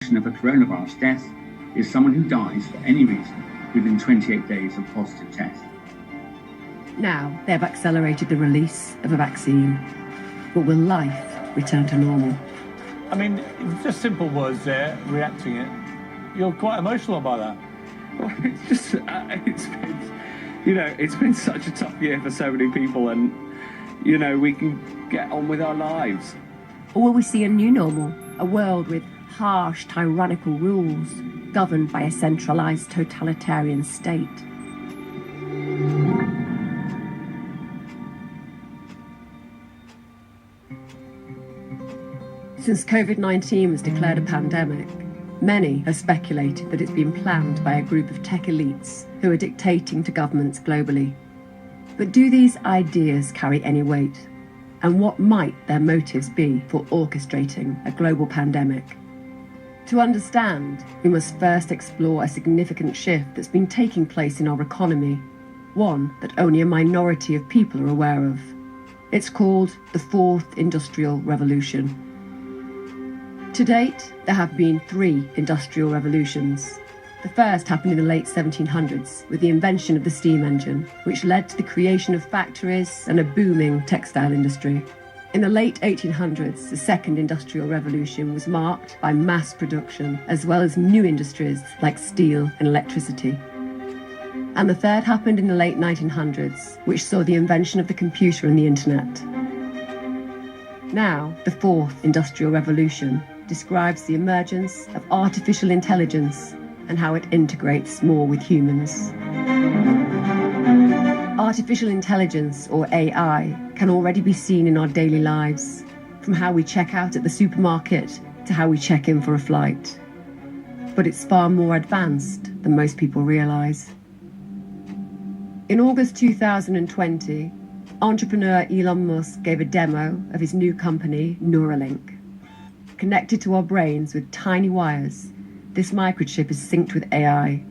of a coronavirus death is someone who dies for any reason within 28 days of positive test. Now, they've accelerated the release of a vaccine. But will life return to normal? I mean, just simple words there, reacting it. You're quite emotional about that. Well, it's just, it's been such a tough year for so many people, and, we can get on with our lives. Or will we see a new normal, a world with harsh, tyrannical rules, governed by a centralized totalitarian state? Since COVID-19 was declared a pandemic, many have speculated that it's been planned by a group of tech elites who are dictating to governments globally. But do these ideas carry any weight? And what might their motives be for orchestrating a global pandemic? To understand, we must first explore a significant shift that's been taking place in our economy, one that only a minority of people are aware of. It's called the Fourth Industrial Revolution. To date, there have been 3 industrial revolutions. The first happened in the late 1700s with the invention of the steam engine, which led to the creation of factories and a booming textile industry. In the late 1800s, the second industrial revolution was marked by mass production, as well as new industries like steel and electricity. And the third happened in the late 1900s, which saw the invention of the computer and the internet. Now, the fourth industrial revolution describes the emergence of artificial intelligence and how it integrates more with humans. Artificial intelligence, or AI, can already be seen in our daily lives, from how we check out at the supermarket to how we check in for a flight. But it's far more advanced than most people realise. In August 2020, entrepreneur Elon Musk gave a demo of his new company, Neuralink. Connected to our brains with tiny wires, this microchip is synced with AI,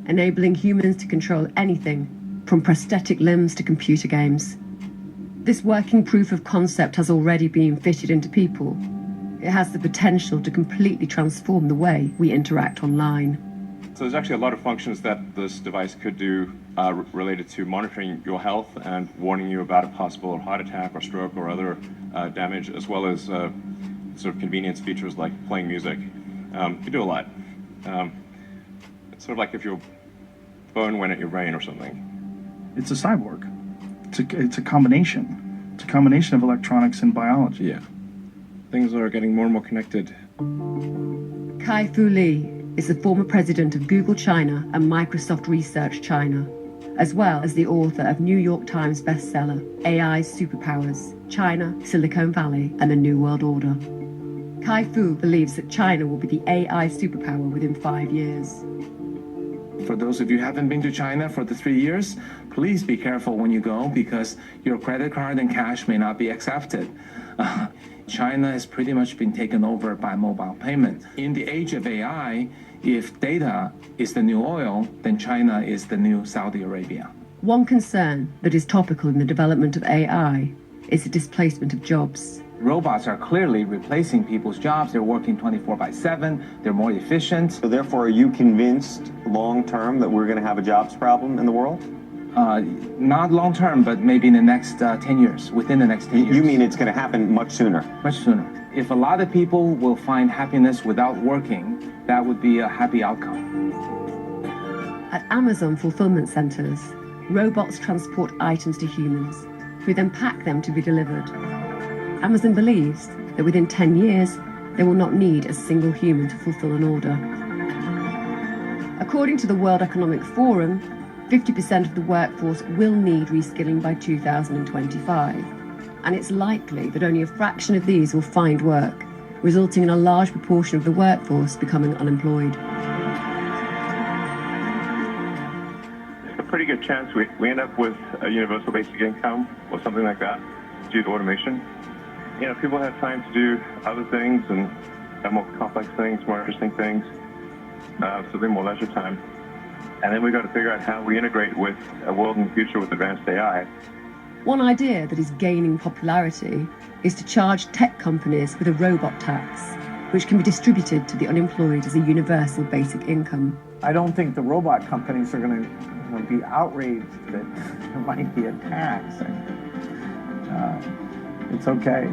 enabling humans to control anything from prosthetic limbs to computer games. This working proof of concept has already been fitted into people. It has the potential to completely transform the way we interact online. So there's actually a lot of functions that this device could do related to monitoring your health and warning you about a possible heart attack or stroke or other damage, as well as sort of convenience features like playing music. You can do a lot. It's sort of like if your phone went at your brain or something. It's a cyborg. It's a combination. It's a combination of electronics and biology. Yeah. Things are getting more and more connected. Kai-Fu Lee is the former president of Google China and Microsoft Research China, as well as the author of New York Times bestseller, AI's Superpowers, China, Silicon Valley, and the New World Order. Kai-Fu believes that China will be the AI superpower within 5 years. For those of you who haven't been to China for the 3 years, please be careful when you go because your credit card and cash may not be accepted. China has pretty much been taken over by mobile payment. In the age of AI, if data is the new oil, then China is the new Saudi Arabia. One concern that is topical in the development of AI is the displacement of jobs. Robots are clearly replacing people's jobs. They're working 24/7. They're more efficient. So therefore, are you convinced long-term that we're going to have a jobs problem in the world? Not long-term, but maybe in the next 10 years, within the next 10 years. You mean it's going to happen much sooner? Much sooner. If a lot of people will find happiness without working, that would be a happy outcome. At Amazon fulfillment centers, robots transport items to humans, who then pack them to be delivered. Amazon believes that within 10 years, they will not need a single human to fulfill an order. According to the World Economic Forum, 50% of the workforce will need reskilling by 2025, and it's likely that only a fraction of these will find work, resulting in a large proportion of the workforce becoming unemployed. There's a pretty good chance we end up with a universal basic income or something like that due to automation. People have time to do other things and have more complex things, more interesting things, so they're more leisure time. And then we've got to figure out how we integrate with a world in the future with advanced AI. One idea that is gaining popularity is to charge tech companies with a robot tax, which can be distributed to the unemployed as a universal basic income. I don't think the robot companies are going to be outraged that there might be a tax. It's okay.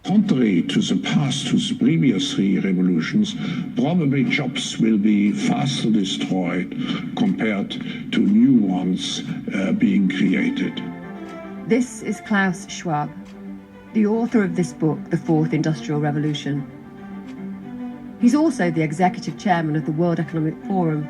Contrary to the past, to the previous three revolutions, probably jobs will be faster destroyed compared to new ones being created. This is Klaus Schwab, the author of this book, The Fourth Industrial Revolution. He's also the executive chairman of the World Economic Forum,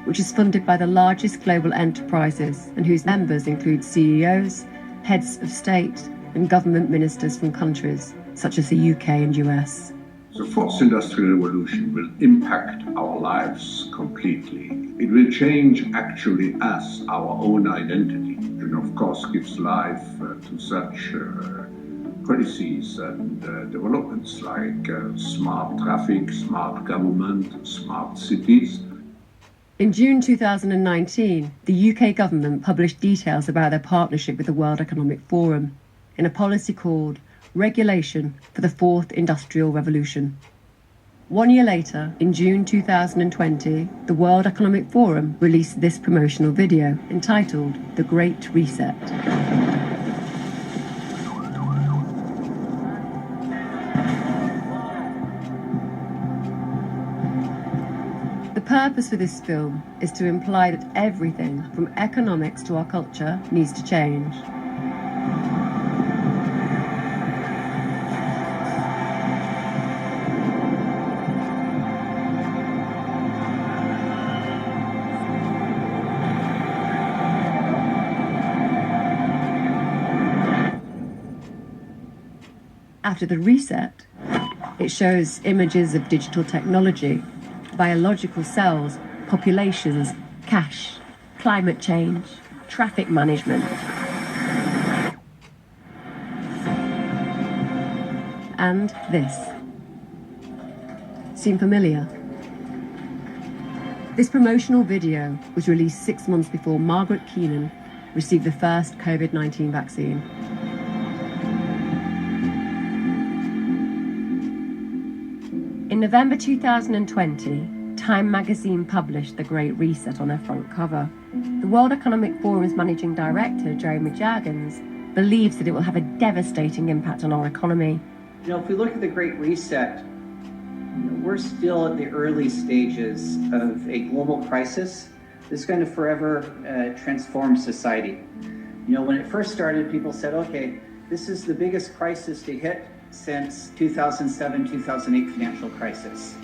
which is funded by the largest global enterprises and whose members include CEOs, heads of state, and government ministers from countries such as the UK and US. The fourth industrial revolution will impact our lives completely. It will change actually us, our own identity, and of course gives life to such policies and developments like smart traffic, smart government, smart cities. In June 2019, the UK government published details about their partnership with the World Economic Forum in a policy called Regulation for the Fourth Industrial Revolution. 1 year later, in June 2020, the World Economic Forum released this promotional video entitled The Great Reset. The purpose for this film is to imply that everything from economics to our culture needs to change. After the reset, it shows images of digital technology, biological cells, populations, cash, climate change, traffic management. And this. Seem familiar? This promotional video was released 6 months before Margaret Keenan received the first COVID-19 vaccine. In November 2020, Time magazine published The Great Reset on their front cover. The World Economic Forum's managing director, Jeremy Jargans, believes that it will have a devastating impact on our economy. You know, if we look at the Great Reset, we're still at the early stages of a global crisis that's going to forever transform society. You know, when it first started, people said, okay, this is the biggest crisis to hit since 2007-2008 financial crisis.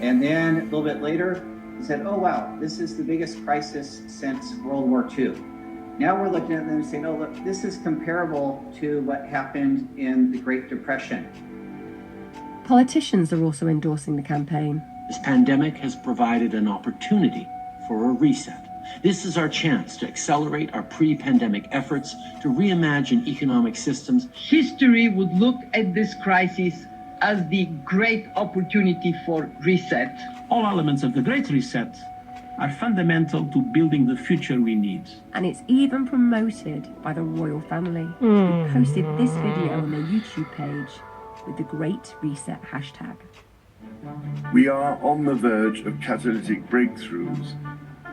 And then a little bit later, he said, oh wow, this is the biggest crisis since World War II. Now we're looking at them and saying, oh look, this is comparable to what happened in the Great Depression. Politicians are also endorsing the campaign. This pandemic has provided an opportunity for a reset. This is our chance to accelerate our pre-pandemic efforts to reimagine economic systems. History would look at this crisis as the great opportunity for reset. All elements of the Great Reset are fundamental to building the future we need. And it's even promoted by the royal family, who posted this video on their YouTube page with the Great Reset hashtag. We are on the verge of catalytic breakthroughs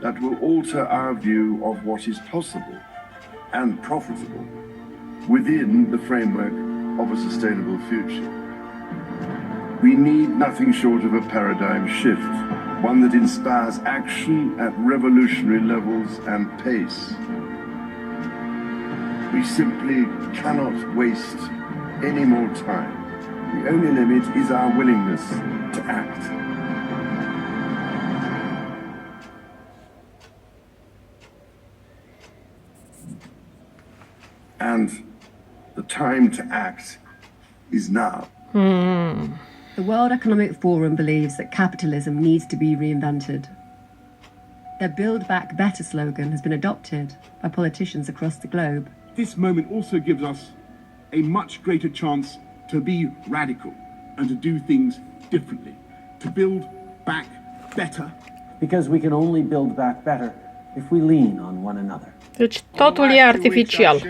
that will alter our view of what is possible and profitable within the framework of a sustainable future. We need nothing short of a paradigm shift, one that inspires action at revolutionary levels and pace. We simply cannot waste any more time. The only limit is our willingness to act. And the time to act is now. The World Economic Forum believes that capitalism needs to be reinvented. Their Build Back Better slogan has been adopted by politicians across the globe. This moment also gives us a much greater chance to be radical and to do things differently, to build back better. Because we can only build back better if we lean on one another. Deci totul e artificial.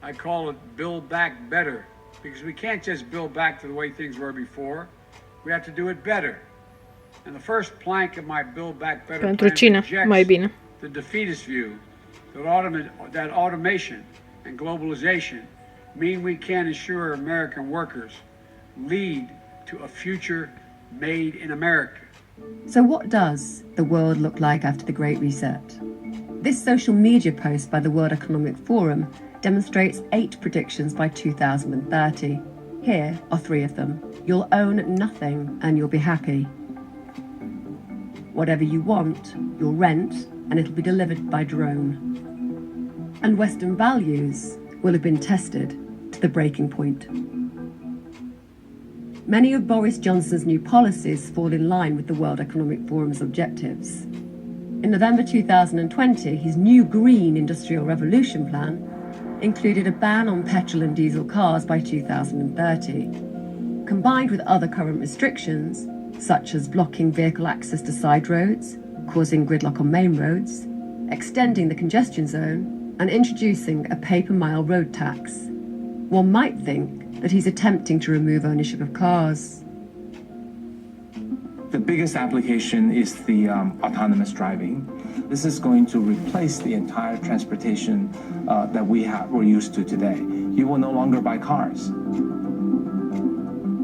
I call it Build Back Better, because we can't just build back to the way things were before. We have to do it better. And the first plank of my Build Back Better Pentru plan cine? rejects Mai bine. the defeatist view that automation and globalization mean we can't ensure American workers lead to a future made in America. So what does the world look like after the Great Reset? This social media post by the World Economic Forum demonstrates 8 predictions by 2030. Here are 3 of them. You'll own nothing and you'll be happy. Whatever you want, you'll rent and it'll be delivered by drone. And Western values will have been tested to the breaking point. Many of Boris Johnson's new policies fall in line with the World Economic Forum's objectives. In November 2020, his new Green Industrial Revolution plan included a ban on petrol and diesel cars by 2030. Combined with other current restrictions, such as blocking vehicle access to side roads, causing gridlock on main roads, extending the congestion zone, and introducing a pay-per-mile road tax, one might think that he's attempting to remove ownership of cars. The biggest application is the autonomous driving. This is going to replace the entire transportation that we're used to today. You will no longer buy cars.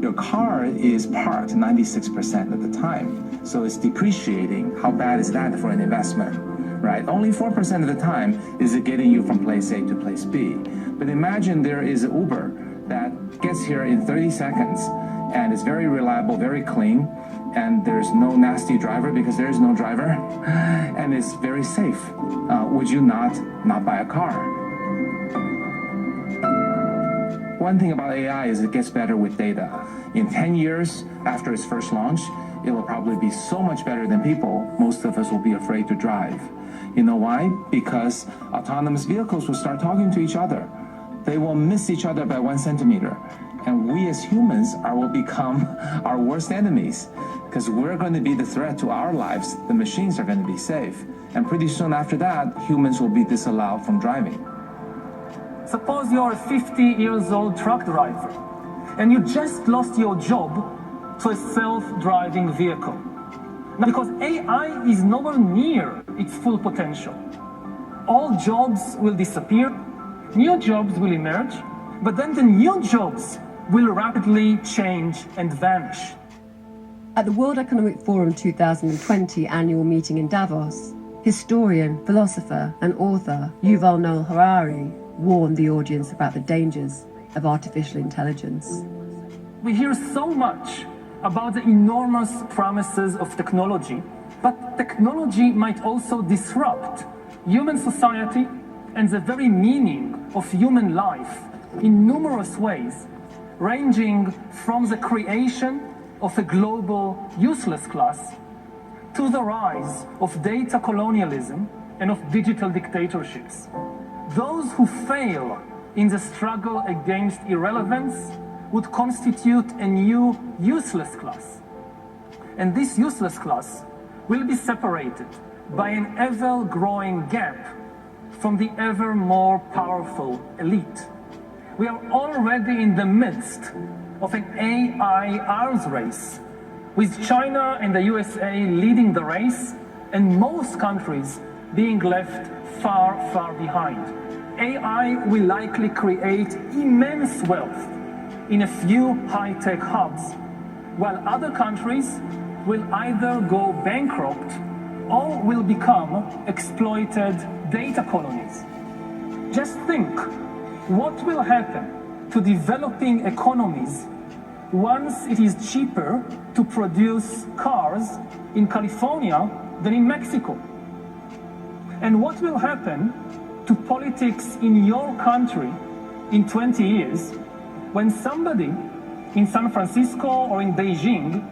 Your car is parked 96% of the time, so it's depreciating. How bad is that for an investment, right? Only 4% of the time is it getting you from place A to place B. But imagine there is an Uber that gets here in 30 seconds and is very reliable, very clean, and there's no nasty driver because there is no driver, and it's very safe. Would you not buy a car? One thing about AI is it gets better with data. In 10 years after its first launch, it will probably be so much better than people, most of us will be afraid to drive. You know why? Because autonomous vehicles will start talking to each other. They will miss each other by 1 centimeter. And we as humans will become our worst enemies, because we're going to be the threat to our lives. The machines are going to be safe. And pretty soon after that, humans will be disallowed from driving. Suppose you're a 50-year-old truck driver, and you just lost your job to a self-driving vehicle. Now, because AI is nowhere near its full potential, all jobs will disappear, new jobs will emerge, but then the new jobs will rapidly change and vanish. At the World Economic Forum 2020 annual meeting in Davos, historian, philosopher, and author Yuval Noah Harari warned the audience about the dangers of artificial intelligence. We hear so much about the enormous promises of technology, but technology might also disrupt human society and the very meaning of human life in numerous ways, ranging from the creation of a global useless class to the rise of data colonialism and of digital dictatorships. Those who fail in the struggle against irrelevance would constitute a new useless class. And this useless class will be separated by an ever-growing gap from the ever more powerful elite. We are already in the midst of an AI arms race, with China and the USA leading the race, and most countries being left far, far behind. AI will likely create immense wealth in a few high-tech hubs, while other countries will either go bankrupt or will become exploited data colonies. Just think, what will happen to developing economies once it is cheaper to produce cars in California than in Mexico? And what will happen to politics in your country in 20 years when somebody in San Francisco or in Beijing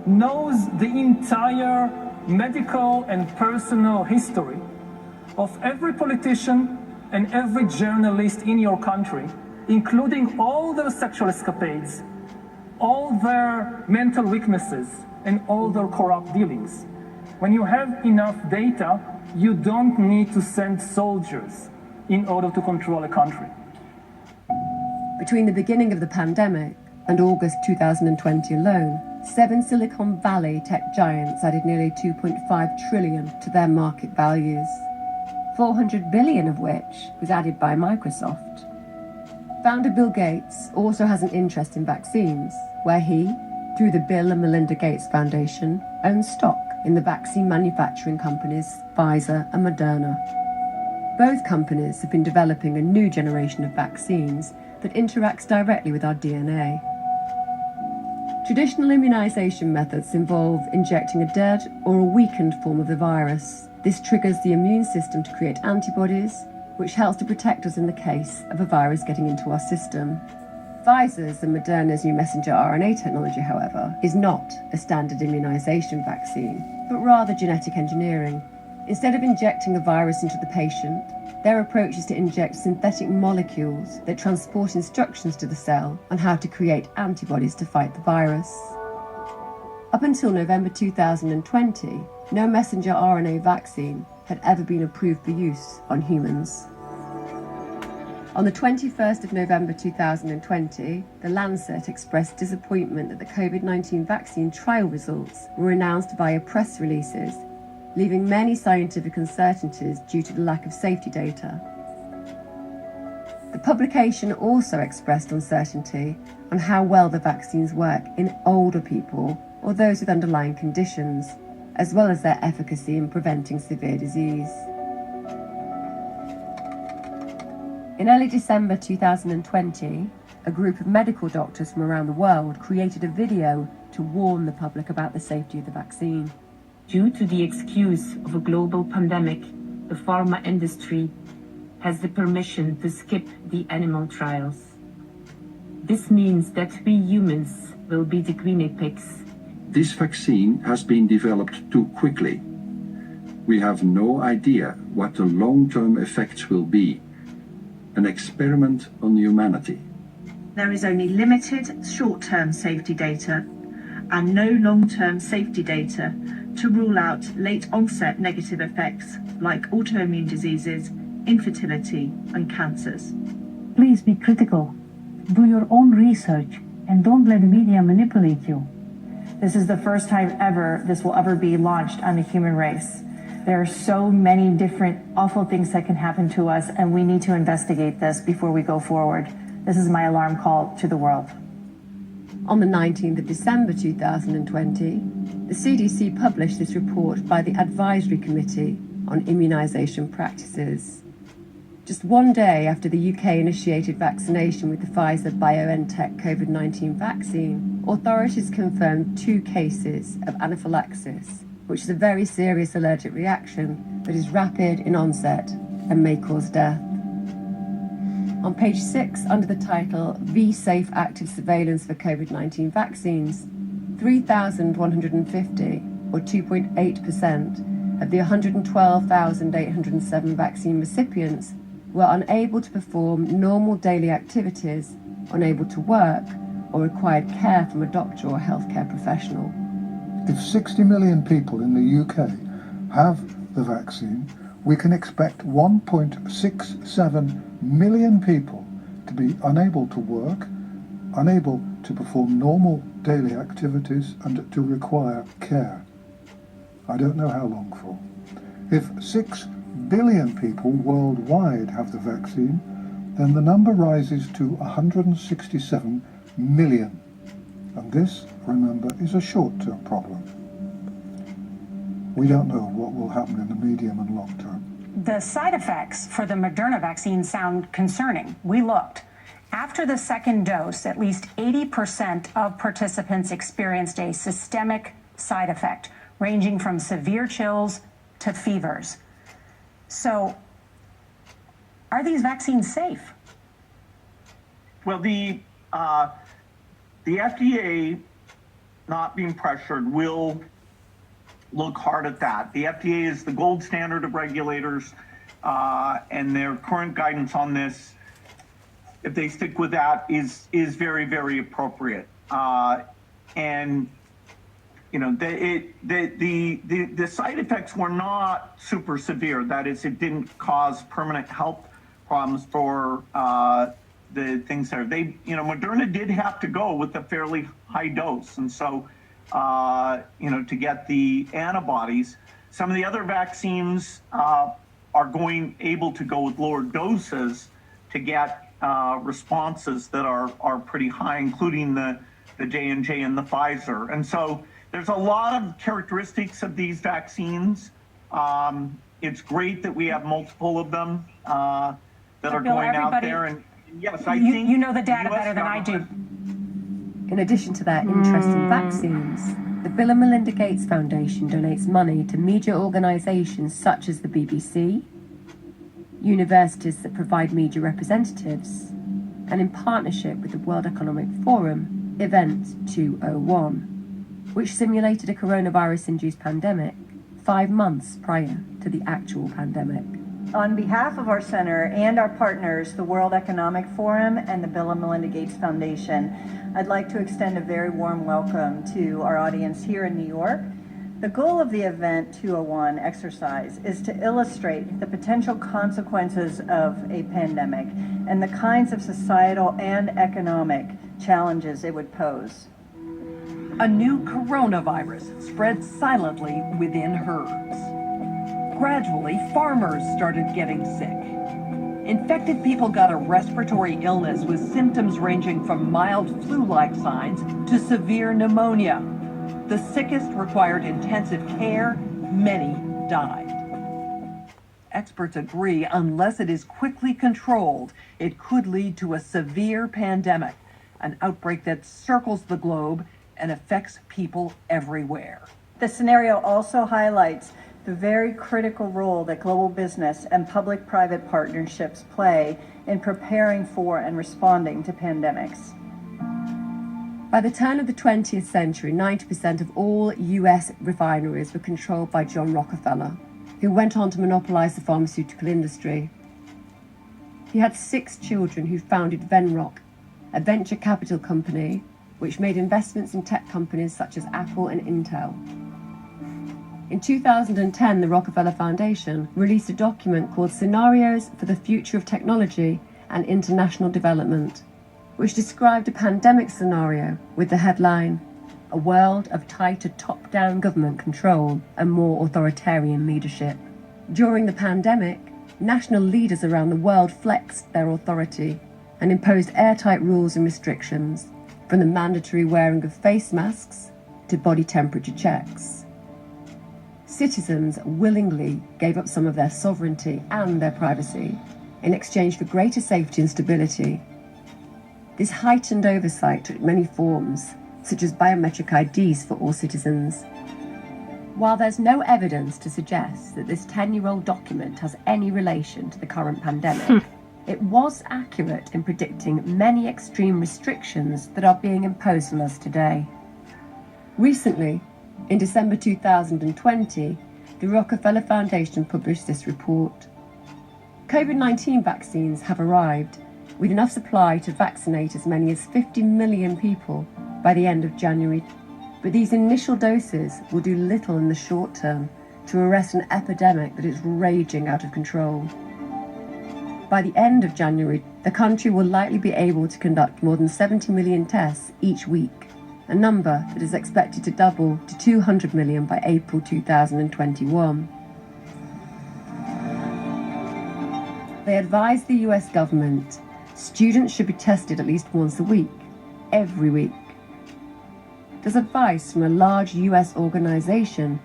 knows the entire medical and personal history of every politician and every journalist in your country, including all their sexual escapades, all their mental weaknesses, and all their corrupt dealings? When you have enough data, you don't need to send soldiers in order to control a country. Between the beginning of the pandemic and August 2020 alone, 7 Silicon Valley tech giants added nearly 2.5 trillion to their market values, 400 billion of which was added by Microsoft. Founder Bill Gates also has an interest in vaccines, where he, through the Bill and Melinda Gates Foundation, owns stock in the vaccine manufacturing companies Pfizer and Moderna. Both companies have been developing a new generation of vaccines that interacts directly with our DNA. Traditional immunization methods involve injecting a dead or a weakened form of the virus. This triggers the immune system to create antibodies, which helps to protect us in the case of a virus getting into our system. Pfizer's and Moderna's new messenger RNA technology, however, is not a standard immunization vaccine, but rather genetic engineering. Instead of injecting a virus into the patient, their approach is to inject synthetic molecules that transport instructions to the cell on how to create antibodies to fight the virus. Up until November 2020, no messenger RNA vaccine had ever been approved for use on humans. On the 21st of November 2020, The Lancet expressed disappointment that the COVID-19 vaccine trial results were announced via press releases, leaving many scientific uncertainties due to the lack of safety data. The publication also expressed uncertainty on how well the vaccines work in older people or those with underlying conditions, as well as their efficacy in preventing severe disease. In early December 2020, a group of medical doctors from around the world created a video to warn the public about the safety of the vaccine. Due to the excuse of a global pandemic, the pharma industry has the permission to skip the animal trials. This means that we humans will be the guinea pigs. This vaccine has been developed too quickly. We have no idea what the long-term effects will be. An experiment on humanity. There is only limited short-term safety data and no long-term safety data to rule out late-onset negative effects like autoimmune diseases, infertility, and cancers. Please be critical. Do your own research and don't let the media manipulate you. This is the first time ever this will ever be launched on the human race. There are so many different awful things that can happen to us, and we need to investigate this before we go forward. This is my alarm call to the world. On the 19th of December 2020, the CDC published this report by the Advisory Committee on Immunisation Practices. Just one day after the UK initiated vaccination with the Pfizer-BioNTech COVID-19 vaccine, authorities confirmed 2 cases of anaphylaxis, which is a very serious allergic reaction that is rapid in onset and may cause death. On page 6, under the title V-Safe Active Surveillance for COVID-19 Vaccines, 3,150, or 2.8%, of the 112,807 vaccine recipients were unable to perform normal daily activities, unable to work, or required care from a doctor or healthcare professional. If 60 million people in the UK have the vaccine, we can expect 1.67 million people to be unable to work, unable to perform normal daily activities, and to require care. I don't know how long for. If 6 billion people worldwide have the vaccine, then the number rises to 167 million. And this, remember, is a short-term problem. We don't know what will happen in the medium and long term. The side effects for the Moderna vaccine sound concerning. We looked. After the second dose, at least 80% of participants experienced a systemic side effect, ranging from severe chills to fevers. So, are these vaccines safe? Well, the FDA, not being pressured, will look hard at that. The FDA is the gold standard of regulators, and their current guidance on this, if they stick with that, is very, very appropriate. And you know, the side effects were not super severe. That is, it didn't cause permanent health problems for the things there. Moderna did have to go with a fairly high dose, and so to get the antibodies. Some of the other vaccines are able to go with lower doses to get responses that are pretty high, including the J&J and the Pfizer. And so there's a lot of characteristics of these vaccines. It's great that we have multiple of them that are going out there. And yes, I think you know the data better than I do. In addition to their interest in vaccines, the Bill and Melinda Gates Foundation donates money to media organisations such as the BBC, universities that provide media representatives, and in partnership with the World Economic Forum, Event 201, which simulated a coronavirus-induced pandemic 5 months prior to the actual pandemic. On behalf of our center and our partners, the World Economic Forum and the Bill and Melinda Gates Foundation, I'd like to extend a very warm welcome to our audience here in New York. The goal of the Event 201 exercise is to illustrate the potential consequences of a pandemic and the kinds of societal and economic challenges it would pose. A new coronavirus spread silently within herds. Gradually, farmers started getting sick. Infected people got a respiratory illness with symptoms ranging from mild flu-like signs to severe pneumonia. The sickest required intensive care. Many died. Experts agree unless it is quickly controlled, it could lead to a severe pandemic, an outbreak that circles the globe and affects people everywhere. The scenario also highlights the very critical role that global business and public-private partnerships play in preparing for and responding to pandemics. By the turn of the 20th century, 90% of all US refineries were controlled by John Rockefeller, who went on to monopolize the pharmaceutical industry. He had 6 children who founded Venrock, a venture capital company which made investments in tech companies such as Apple and Intel. In 2010, the Rockefeller Foundation released a document called Scenarios for the Future of Technology and International Development, which described a pandemic scenario with the headline, "A world of tighter top-down government control and more authoritarian leadership." During the pandemic, national leaders around the world flexed their authority and imposed airtight rules and restrictions, from the mandatory wearing of face masks to body temperature checks. Citizens willingly gave up some of their sovereignty and their privacy in exchange for greater safety and stability. This heightened oversight took many forms, such as biometric IDs for all citizens. While there's no evidence to suggest that this 10-year-old document has any relation to the current pandemic, it was accurate in predicting many extreme restrictions that are being imposed on us today. Recently, in December 2020, the Rockefeller Foundation published this report. COVID-19 vaccines have arrived, with enough supply to vaccinate as many as 50 million people by the end of January. But these initial doses will do little in the short term to arrest an epidemic that is raging out of control. By the end of January, the country will likely be able to conduct more than 70 million tests each week, a number that is expected to double to 200 million by April 2021. They advised the US government students should be tested at least once a week, every week. Does advice from a large US organisation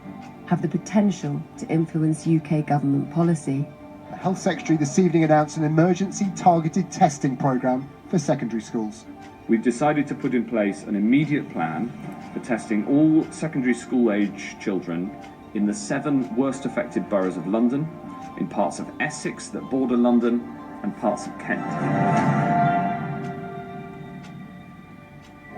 have the potential to influence UK government policy? The Health Secretary this evening announced an emergency targeted testing programme for secondary schools. We've decided to put in place an immediate plan for testing all secondary school-age children in the 7 worst affected boroughs of London, in parts of Essex that border London, and parts of Kent.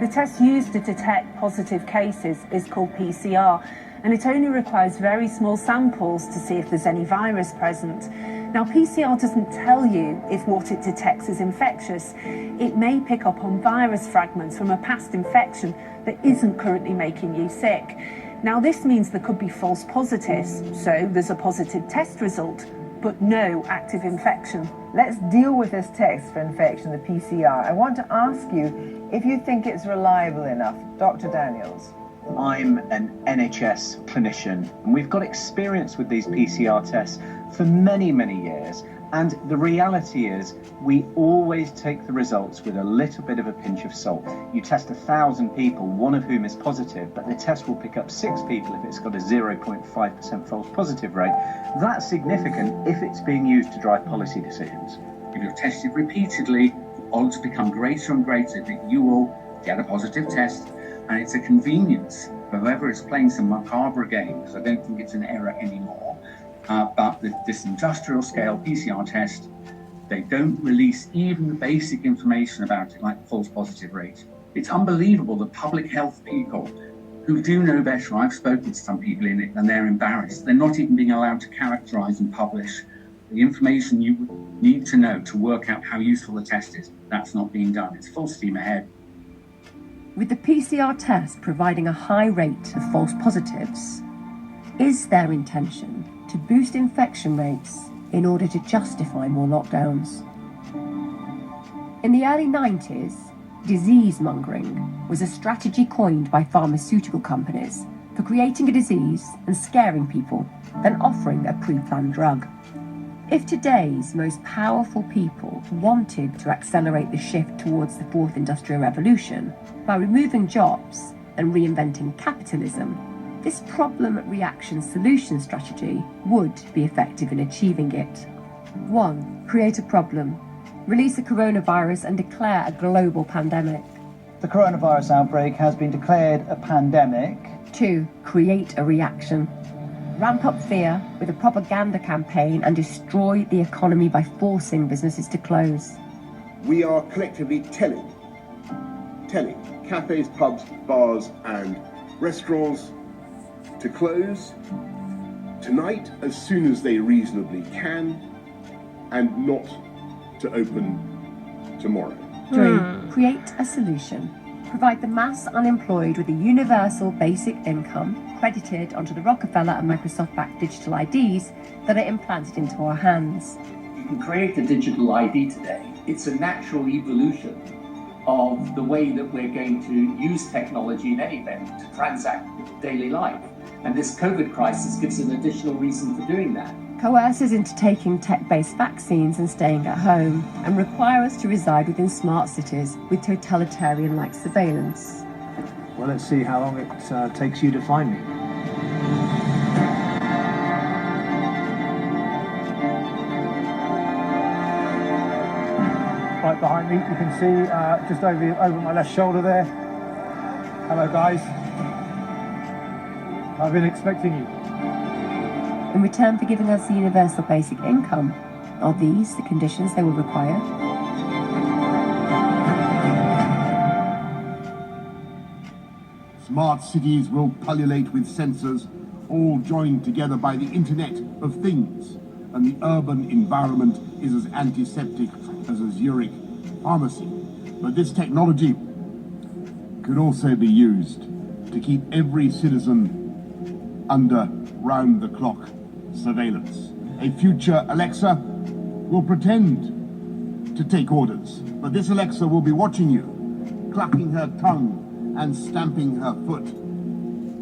The test used to detect positive cases is called PCR, and it only requires very small samples to see if there's any virus present. Now, PCR doesn't tell you if what it detects is infectious. It may pick up on virus fragments from a past infection that isn't currently making you sick. Now, this means there could be false positives, so there's a positive test result, but no active infection. Let's deal with this test for infection, the PCR. I want to ask you if you think it's reliable enough. Dr. Daniels. I'm an NHS clinician, and we've got experience with these PCR tests for many, many years. And the reality is we always take the results with a little bit of a pinch of salt. You test 1,000 people, one of whom is positive, but the test will pick up 6 people if it's got a 0.5% false positive rate. That's significant if it's being used to drive policy decisions. If you're tested repeatedly, the odds become greater and greater that you will get a positive test, and it's a convenience for whoever is playing some macabre game, because I don't think it's an error anymore. But this industrial scale PCR test, they don't release even the basic information about it, like the false positive rate. It's unbelievable that public health people who do know better, I've spoken to some people in it, and they're embarrassed. They're not even being allowed to characterize and publish the information you need to know to work out how useful the test is. That's not being done. It's full steam ahead. With the PCR test providing a high rate of false positives, is their intention to boost infection rates in order to justify more lockdowns? In the early 90s, disease mongering was a strategy coined by pharmaceutical companies for creating a disease and scaring people, then offering a pre-planned drug. If today's most powerful people wanted to accelerate the shift towards the fourth industrial revolution by removing jobs and reinventing capitalism, this problem reaction solution strategy would be effective in achieving it. 1. Create a problem. Release a coronavirus and declare a global pandemic. The coronavirus outbreak has been declared a pandemic. 2. Create a reaction. Ramp up fear with a propaganda campaign and destroy the economy by forcing businesses to close. We are collectively telling cafes, pubs, bars and restaurants to close tonight as soon as they reasonably can and not to open tomorrow. 3. Create a solution. Provide the mass unemployed with a universal basic income credited onto the Rockefeller and Microsoft-backed digital IDs that are implanted into our hands. You can create a digital ID today. It's a natural evolution of the way that we're going to use technology in any event to transact daily life. And this COVID crisis gives an additional reason for doing that. Coerce us into taking tech-based vaccines and staying at home, and require us to reside within smart cities with totalitarian-like surveillance. Well, let's see how long it takes you to find me. Right behind me, you can see just over my left shoulder there. Hello, guys. I've been expecting you. In return for giving us the universal basic income, are these the conditions they will require? Smart cities will pullulate with sensors, all joined together by the Internet of Things, and the urban environment is as antiseptic as a Zurich pharmacy. But this technology could also be used to keep every citizen under round-the-clock surveillance. A future Alexa will pretend to take orders, but this Alexa will be watching you, clucking her tongue and stamping her foot.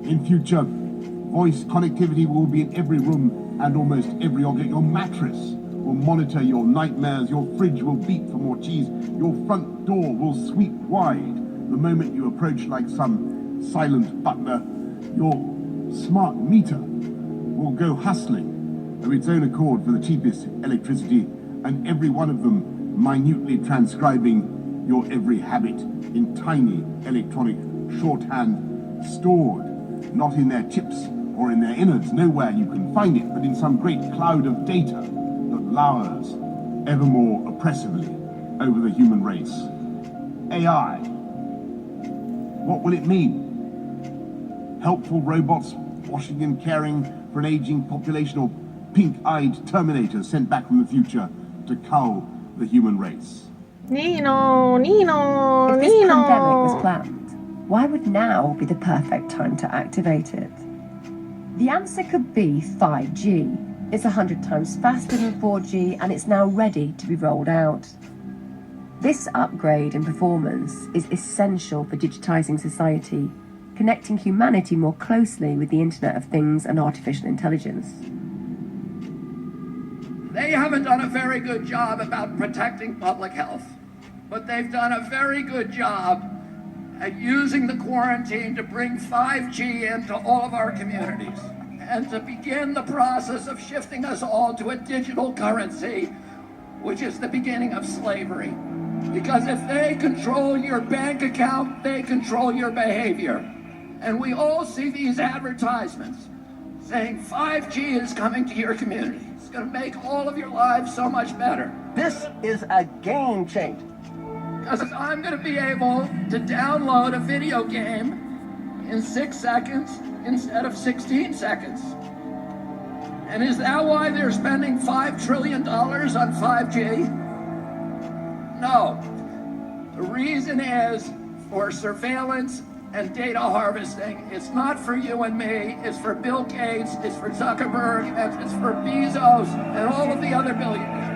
In future, voice connectivity will be in every room and almost every object. Your mattress will monitor your nightmares, your fridge will beep for more cheese, your front door will sweep wide the moment you approach like some silent butler. Your smart meter will go hustling of its own accord for the cheapest electricity, and every one of them minutely transcribing your every habit in tiny electronic shorthand, stored not in their chips or in their innards, nowhere you can find it, but in some great cloud of data that lowers ever more oppressively over the human race. AI. What will it mean? Helpful robots washing and caring for an aging population, or pink-eyed terminators sent back from the future to cull the human race? Nino! If this pandemic was planned, why would now be the perfect time to activate it? The answer could be 5G, It's 100 times faster than 4G, and it's now ready to be rolled out. This upgrade in performance is essential for digitising society, connecting humanity more closely with the Internet of Things and artificial intelligence. They haven't done a very good job about protecting public health, but they've done a very good job at using the quarantine to bring 5G into all of our communities and to begin the process of shifting us all to a digital currency, which is the beginning of slavery. Because if they control your bank account, they control your behavior. And we all see these advertisements saying 5G is coming to your community. It's going to make all of your lives so much better. This is a game changer. Because I'm going to be able to download a video game in 6 seconds instead of 16 seconds. And is that why they're spending $5 trillion on 5G? No. The reason is for surveillance and data harvesting. It's not for you and me. It's for Bill Gates, it's for Zuckerberg, and it's for Bezos and all of the other billionaires.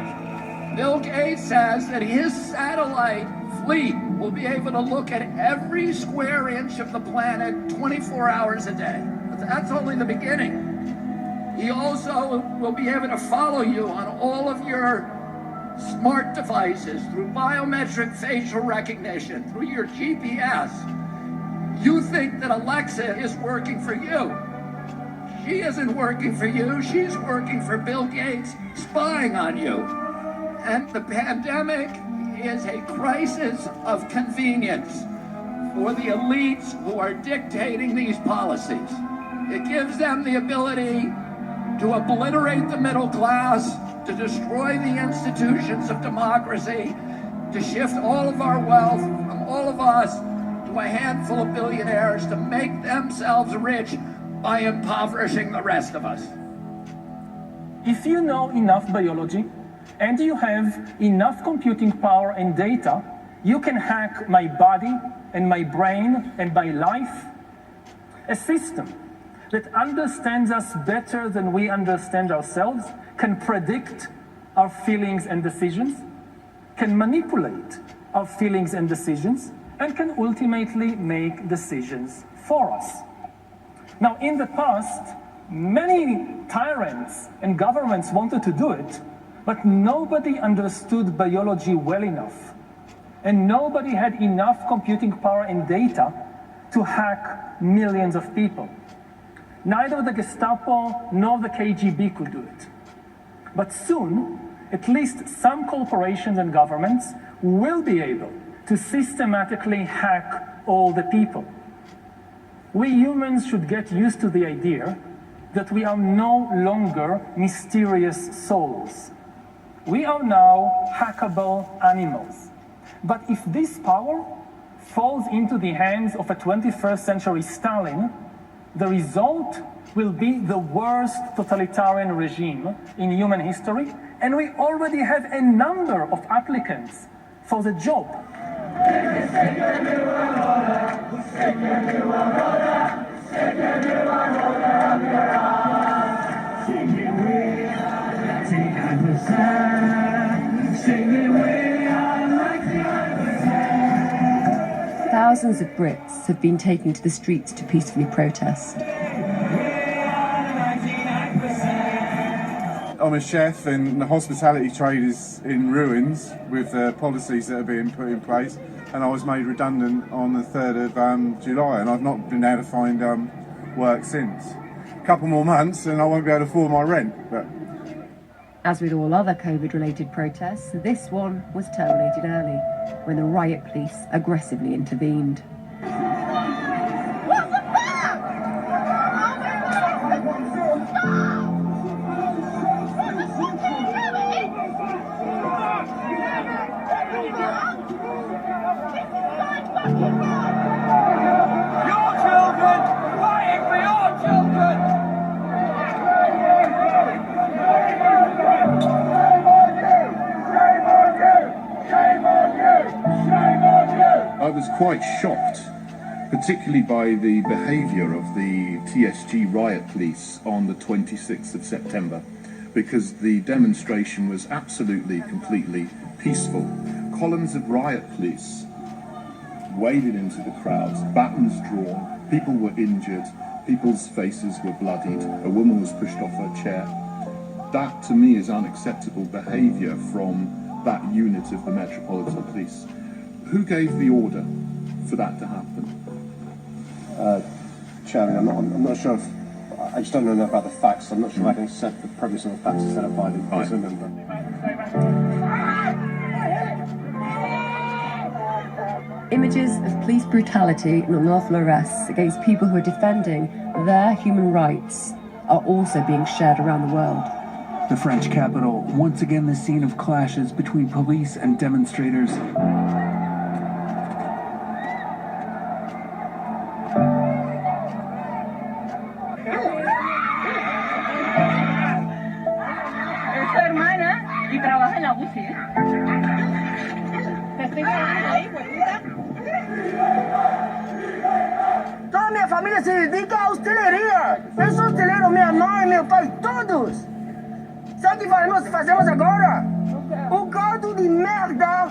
Bill Gates says that his satellite fleet will be able to look at every square inch of the planet 24 hours a day. But that's only the beginning. He also will be able to follow you on all of your smart devices through biometric facial recognition, through your GPS. You think that Alexa is working for you. She isn't working for you. She's working for Bill Gates, spying on you. And the pandemic is a crisis of convenience for the elites who are dictating these policies. It gives them the ability to obliterate the middle class, to destroy the institutions of democracy, to shift all of our wealth from all of us to a handful of billionaires to make themselves rich by impoverishing the rest of us. If you know enough biology and you have enough computing power and data, you can hack my body and my brain and my life. A system that understands us better than we understand ourselves, can predict our feelings and decisions, can manipulate our feelings and decisions, and can ultimately make decisions for us. Now, in the past, many tyrants and governments wanted to do it, but nobody understood biology well enough, and nobody had enough computing power and data to hack millions of people. Neither the Gestapo nor the KGB could do it. But soon, at least some corporations and governments will be able to systematically hack all the people. We humans should get used to the idea that we are no longer mysterious souls. We are now hackable animals. But if this power falls into the hands of a 21st century Stalin, the result will be the worst totalitarian regime in human history, and we already have a number of applicants for the job. Thousands of Brits have been taken to the streets to peacefully protest. I'm a chef and the hospitality trade is in ruins with the policies that are being put in place, and I was made redundant on the 3rd of July, and I've not been able to find work since. A couple more months and I won't be able to afford my rent. But as with all other COVID-related protests, this one was terminated early when the riot police aggressively intervened. I was quite shocked, particularly by the behaviour of the TSG riot police on the 26th of September, because the demonstration was absolutely, completely peaceful. Columns of riot police waded into the crowds, batons drawn, people were injured, people's faces were bloodied, a woman was pushed off her chair. That, to me, is unacceptable behaviour from that unit of the Metropolitan Police. Who gave the order for that to happen? Chairman, I'm not sure if... I just don't know enough about the facts. I'm not sure I can set the premise of the facts set up by the police member. Images of police brutality and unlawful arrests against people who are defending their human rights are also being shared around the world. The French capital, once again the scene of clashes between police and demonstrators. Toda minha família se dedica à hosteleria. Eu sou hosteleiro, minha mãe, meu pai, todos. Sabe o que nós fazemos agora? Um caldo de merda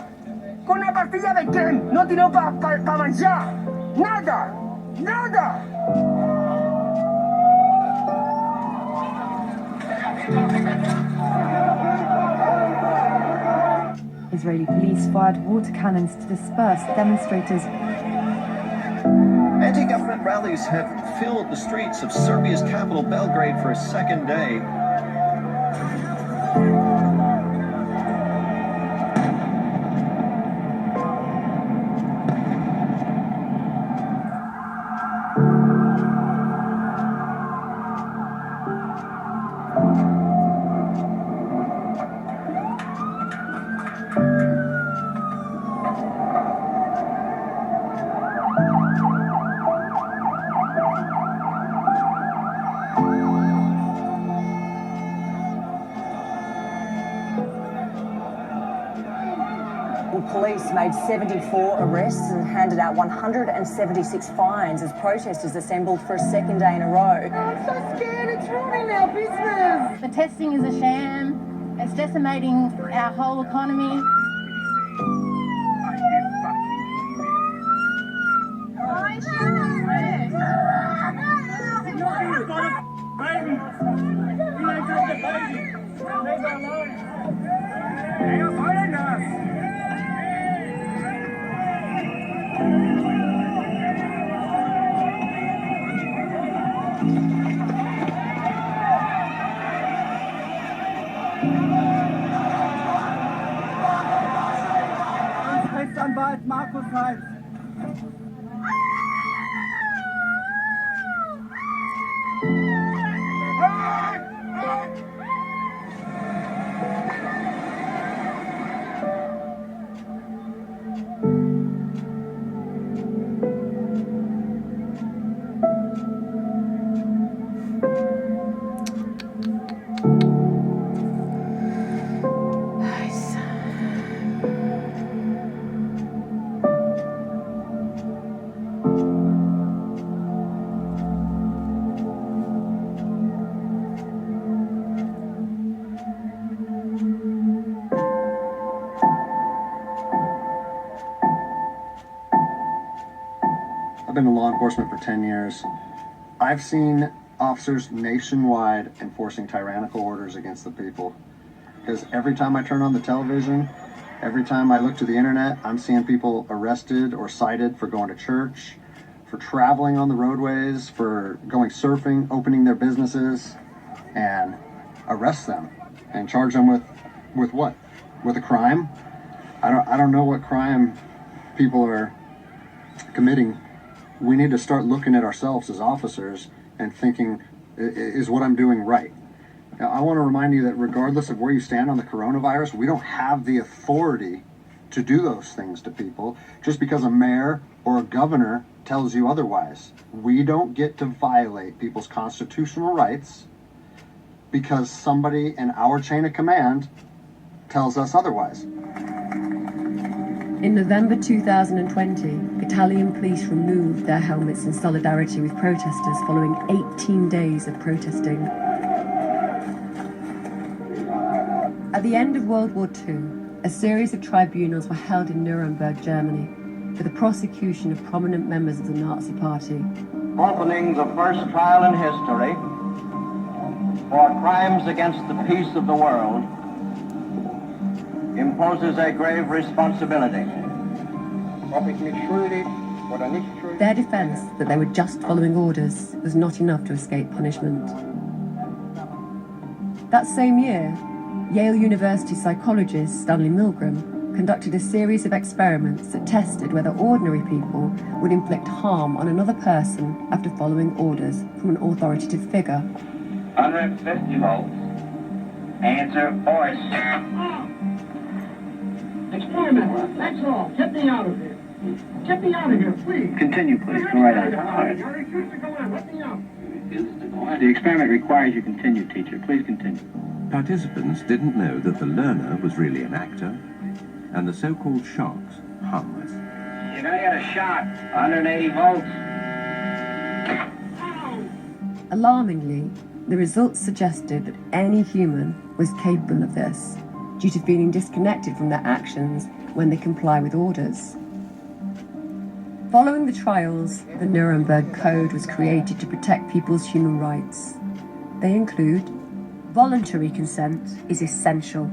com a pastilha de creme. Não tirou para manjar. Nada. Nada. Israeli police fired water cannons to disperse demonstrators. Anti-government rallies have filled the streets of Serbia's capital, Belgrade, for a second day. Police made 74 arrests and handed out 176 fines as protesters assembled for a second day in a row. I'm so scared, it's ruining our business. The testing is a sham. It's decimating our whole economy. Rechtsanwalt Markus Heitz. I've been in law enforcement for 10 years. I've seen officers nationwide enforcing tyrannical orders against the people. Because every time I turn on the television, every time I look to the internet, I'm seeing people arrested or cited for going to church, for traveling on the roadways, for going surfing, opening their businesses, and arrest them and charge them with what? With a crime? I don't know what crime people are committing. We need to start looking at ourselves as officers and thinking, is what I'm doing right? Now, I want to remind you that regardless of where you stand on the coronavirus, we don't have the authority to do those things to people just because a mayor or a governor tells you otherwise. We don't get to violate people's constitutional rights because somebody in our chain of command tells us otherwise. In November 2020, Italian police removed their helmets in solidarity with protesters following 18 days of protesting. the end of World War II, a series of tribunals were held in Nuremberg, Germany, for the prosecution of prominent members of the Nazi Party. Opening the first trial in history for crimes against the peace of the world imposes a grave responsibility. Their defense that they were just following orders was not enough to escape punishment. That same year, Yale University psychologist Stanley Milgram conducted a series of experiments that tested whether ordinary people would inflict harm on another person after following orders from an authoritative figure. 150 volts. Answer voice. Experiment. That's all. Get me out of here. Get me out of here, please. Continue, please. Go right on. I refuse to go in. Let me out. The experiment requires you continue, teacher. Please continue. Participants didn't know that the learner was really an actor, and the so-called shocks harmless. You're gonna get a shock. 180 volts. Alarmingly, the results suggested that any human was capable of this, due to feeling disconnected from their actions when they comply with orders. Following the trials, the Nuremberg Code was created to protect people's human rights. They include voluntary consent is essential.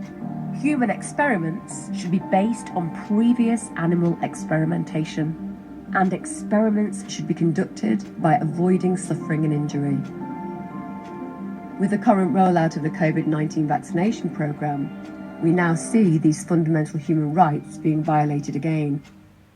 Human experiments should be based on previous animal experimentation, and experiments should be conducted by avoiding suffering and injury. With the current rollout of the COVID-19 vaccination program, we now see these fundamental human rights being violated again.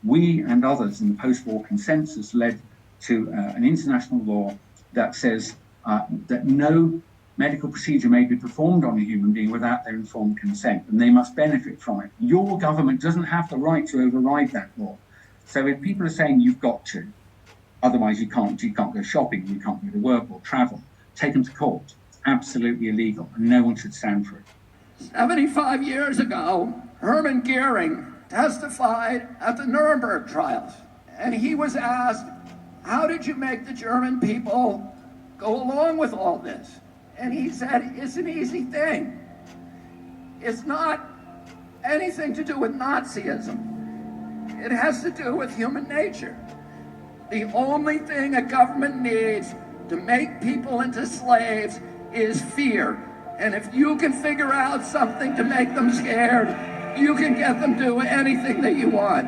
We and others in the post-war consensus led to an international law that says that no medical procedure may be performed on a human being without their informed consent, and they must benefit from it. Your government doesn't have the right to override that law. So if people are saying you've got to, otherwise you can't go shopping, you can't go to work or travel, take them to court. It's absolutely illegal, and no one should stand for it. 75 years ago, Hermann Goering testified at the Nuremberg trials, and he was asked, how did you make the German people go along with all this? And he said, it's an easy thing. It's not anything to do with Nazism. It has to do with human nature. The only thing a government needs to make people into slaves is fear. And if you can figure out something to make them scared, you can get them to do anything that you want.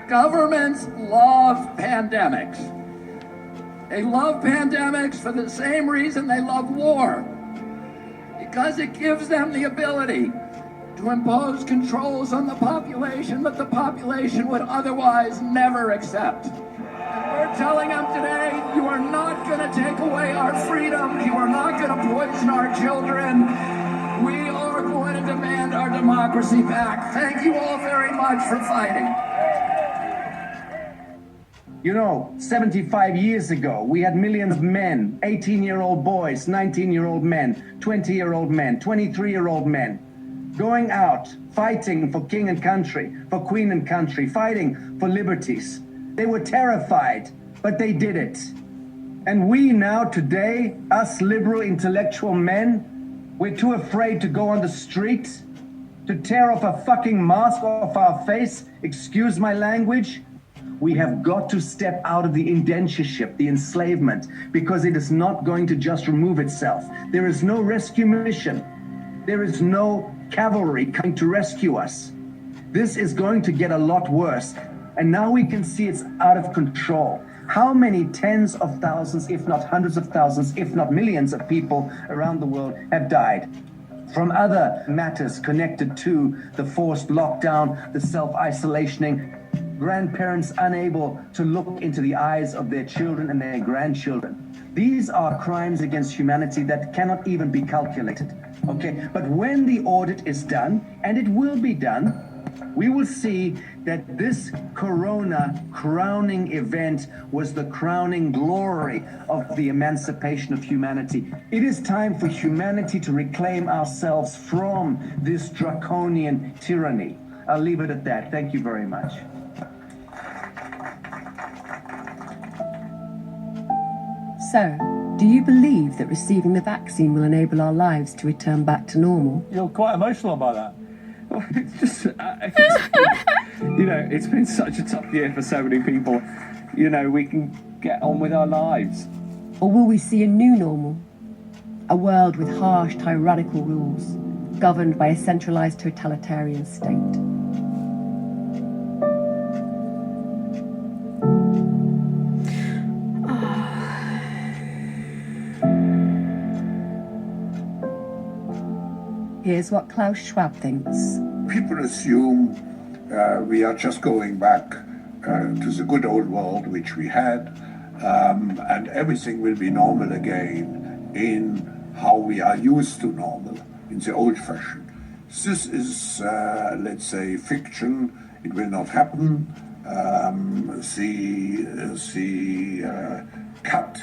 Governments love pandemics. They love pandemics for the same reason they love war, because it gives them the ability to impose controls on the population that the population would otherwise never accept. And we're telling them today, you are not going to take away our freedom, you are not going to poison our children. We are going to demand our democracy back. Thank you all very much for fighting. You know, 75 years ago, we had millions of men, 18-year-old boys, 19-year-old men, 20-year-old men, 23-year-old men, going out, fighting for king and country, for queen and country, fighting for liberties. They were terrified, but they did it. And we now, today, us liberal intellectual men, we're too afraid to go on the street, to tear off a fucking mask off our face, excuse my language. We have got to step out of the indentureship, the enslavement, because it is not going to just remove itself. There is no rescue mission. There is no cavalry coming to rescue us. This is going to get a lot worse. And now we can see it's out of control. How many tens of thousands, if not hundreds of thousands, if not millions of people around the world have died from other matters connected to the forced lockdown, the self-isolationing, grandparents unable to look into the eyes of their children and their grandchildren. These are crimes against humanity that cannot even be calculated. Okay, but when the audit is done, and it will be done, we will see that this Corona crowning event was the crowning glory of the emancipation of humanity. It is time for humanity to reclaim ourselves from this draconian tyranny. I'll leave it at that. Thank you very much. So, Do you believe that receiving the vaccine will enable our lives to return back to normal? You're quite emotional about that. Well, it's just, you know, it's been such a tough year for so many people. You know, we can get on with our lives. Or will we see a new normal? A world with harsh, tyrannical rules, governed by a centralised totalitarian state. Here's what Klaus Schwab thinks. People assume we are just going back to the good old world which we had, and everything will be normal again in how we are used to normal, in the old fashion. This is, let's say, fiction. It will not happen. The cut